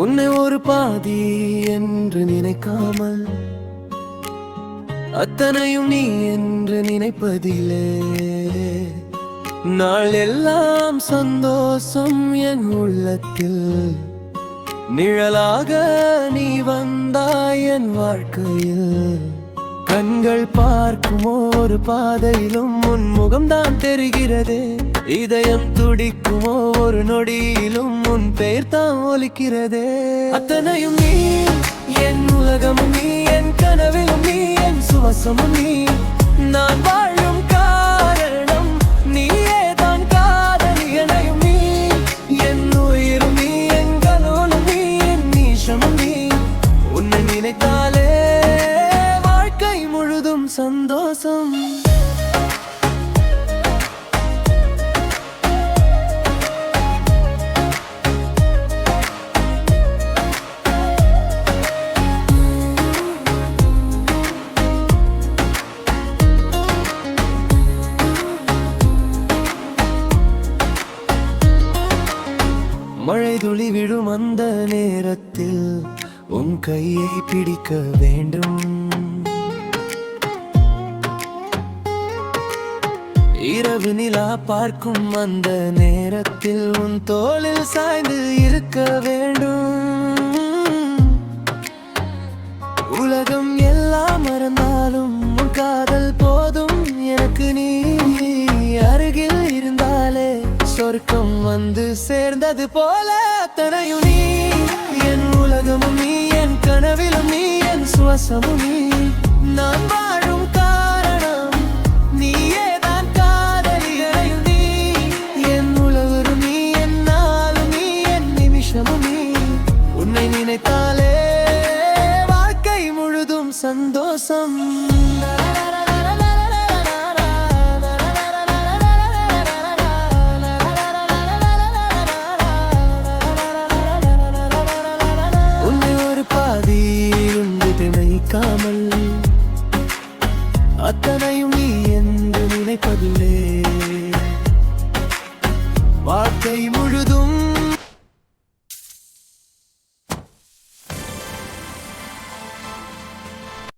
உன்னை ஒரு பாதி என்று நினைக்காமல் அத்தனையும் நீ என்று நினைப்பதிலே நாள் எல்லாம் சந்தோஷம் என் உள்ளத்தில் நிழலாக நீ வந்தாய் என் வாழ்க்கையில். கண்கள் பார்க்கும் ஒரு பாதையிலும் உன் முகம்தான் தெரிகிறது. இதயம் துடிக்கும் ஒரு நொடியிலும் உன் பெயர் தான் ஒலிக்கிறதே. அத்தனையும் நீ, என் உலகமும் நீ, என் கனவிலும் நீ, என் சுவாசமும் நீ. நான் வாழும் காரணம் நீயே தான் காதலி. என்னையும் நீ, என் உயிரும் நீ, என் கனவும் நீ, என் நீஷமும் நீ. உன்னை நினைத்தாலே வாழ்க்கை முழுதும் சந்தோஷம். மழை துளி விழும் அந்த நேரத்தில் உன் கையை பிடிக்க வேண்டும். இரவு நிலா பார்க்கும் அந்த நேரத்தில் உன் தோளில் சாய்ந்து இருக்க வேண்டும். உலகம் எல்லாம் மறந்தாலும் உன் காதல் போதும் எனக்கு. நீ அருகில் இருந்தாலே சொர்க்கம் வந்து சேர்ந்தது போல. அத்தனையும் நீ, என் உலகமும் நீ, என் கனவிலும் நீ, என் சுவாசமும் நீ. நான் வாழும் காரணம் நீயே தான் காதலி. என்னையும் நீ, என் உலகரும் நீ, என் நாளும் நீ, என் நிமிஷமும் நீ. உன்னை நினைத்தாலே வாழ்க்கை முழுதும் சந்தோஷம். அத்தனை